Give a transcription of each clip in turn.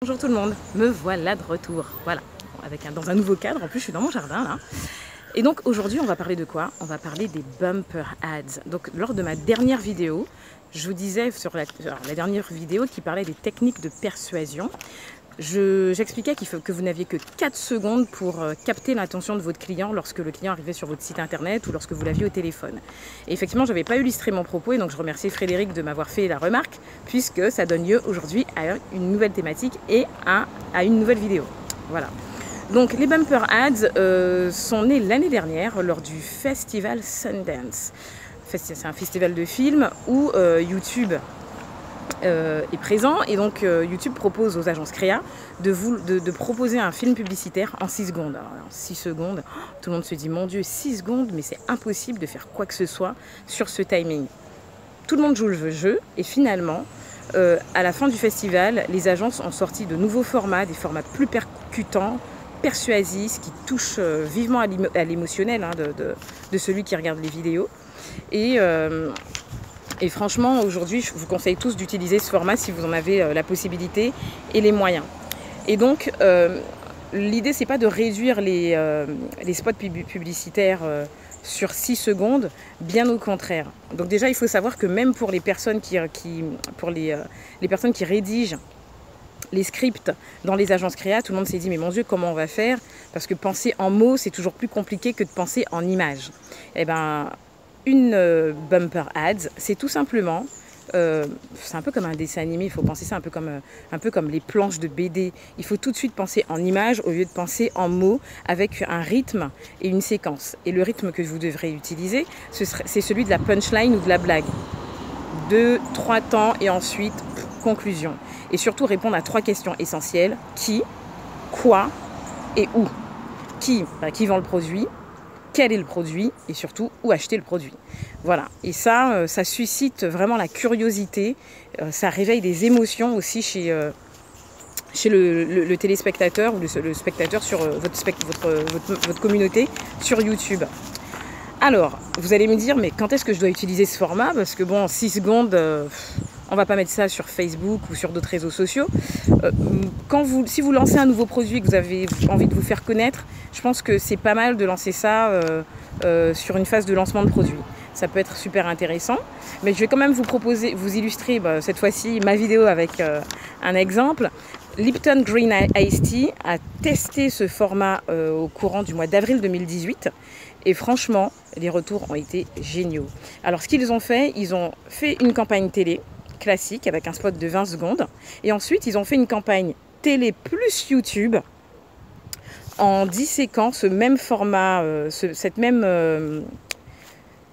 Bonjour tout le monde, me voilà de retour, voilà, dans un nouveau cadre, en plus je suis dans mon jardin là. Et donc aujourd'hui on va parler de quoi? On va parler des bumper ads. Donc lors de ma dernière vidéo, je vous disais sur la dernière vidéo qui parlait des techniques de persuasion, j'expliquais que vous n'aviez que 4 secondes pour capter l'attention de votre client lorsque le client arrivait sur votre site internet ou lorsque vous l'aviez au téléphone. Et effectivement, je n'avais pas illustré mon propos et donc je remercie Frédéric de m'avoir fait la remarque puisque ça donne lieu aujourd'hui à une nouvelle thématique et à une nouvelle vidéo. Voilà. Donc les bumper ads sont nés l'année dernière lors du festival Sundance. C'est un festival de films où YouTube est présent et donc YouTube propose aux agences créa de proposer un film publicitaire en 6 secondes. Alors, en 6 secondes, tout le monde se dit mon Dieu, 6 secondes, mais c'est impossible de faire quoi que ce soit sur ce timing. Tout le monde joue le jeu et finalement, à la fin du festival, les agences ont sorti de nouveaux formats, des formats plus percutants, persuasifs, qui touchent vivement à l'émotionnel de celui qui regarde les vidéos. Et franchement, aujourd'hui, je vous conseille tous d'utiliser ce format si vous en avez la possibilité et les moyens. Et donc, l'idée, c'est pas de réduire les spots publicitaires sur 6 secondes, bien au contraire. Donc déjà, il faut savoir que même pour les personnes les personnes qui rédigent les scripts dans les agences créa, tout le monde s'est dit mais mon Dieu, comment on va faire? Parce que penser en mots, c'est toujours plus compliqué que de penser en images. Eh ben, une bumper ads, c'est tout simplement, c'est un peu comme un dessin animé, il faut penser ça un peu comme les planches de BD. Il faut tout de suite penser en images au lieu de penser en mots avec un rythme et une séquence. Et le rythme que vous devrez utiliser, c'est celui de la punchline ou de la blague. 2, 3 temps et ensuite conclusion. Et surtout répondre à 3 questions essentielles. Qui, quoi et où. Qui vend le produit? Quel est le produit et surtout où acheter le produit. Voilà, et ça suscite vraiment la curiosité, ça réveille des émotions aussi chez le téléspectateur ou le spectateur sur votre communauté sur YouTube. Alors, vous allez me dire, mais quand est-ce que je dois utiliser ce format? Parce que bon, 6 secondes, on va pas mettre ça sur Facebook ou sur d'autres réseaux sociaux. Si vous lancez un nouveau produit et que vous avez envie de vous faire connaître, je pense que c'est pas mal de lancer ça sur une phase de lancement de produit. Ça peut être super intéressant, mais je vais quand même vous illustrer cette fois-ci ma vidéo avec un exemple. Lipton Green Iced Tea a testé ce format au courant du mois d'avril 2018 et franchement, les retours ont été géniaux. Alors ce qu'ils ont fait, ils ont fait une campagne télé classique avec un spot de 20 secondes et ensuite ils ont fait une campagne télé plus YouTube en disséquant ce même format,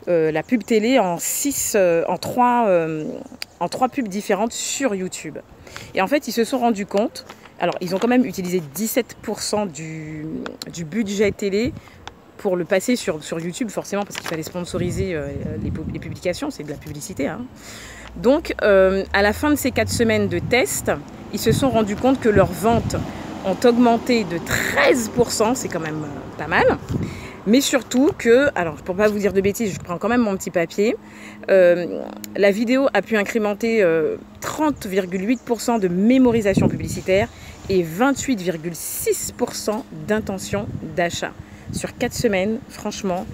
la pub télé en 3 pubs différentes sur YouTube. Et en fait, ils se sont rendus compte, alors ils ont quand même utilisé 17% du budget télé pour le passer sur YouTube, forcément, parce qu'il fallait sponsoriser les publications, c'est de la publicité. Hein. Donc, à la fin de ces 4 semaines de test, ils se sont rendus compte que leurs ventes ont augmenté de 13%, c'est quand même pas mal. Mais surtout que, alors pour pas vous dire de bêtises, je prends quand même mon petit papier, la vidéo a pu incrémenter 30,8% de mémorisation publicitaire et 28,6% d'intention d'achat. Sur 4 semaines, franchement,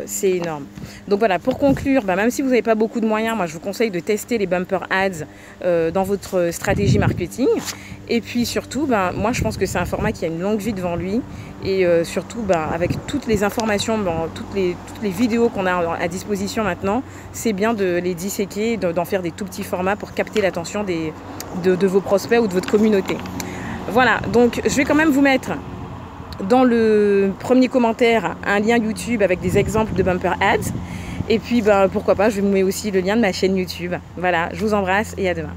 c'est énorme. Donc voilà, pour conclure, même si vous n'avez pas beaucoup de moyens, moi je vous conseille de tester les bumper ads dans votre stratégie marketing. Et puis surtout, moi je pense que c'est un format qui a une longue vie devant lui. Et surtout, avec toutes les informations, toutes les vidéos qu'on a à disposition maintenant, c'est bien de les disséquer, d'en faire des tout petits formats pour capter l'attention de vos prospects ou de votre communauté. Voilà, donc je vais quand même vous mettre dans le premier commentaire un lien YouTube avec des exemples de bumper ads. Et puis pourquoi pas, je vais vous mettre aussi le lien de ma chaîne YouTube. Voilà, je vous embrasse et à demain.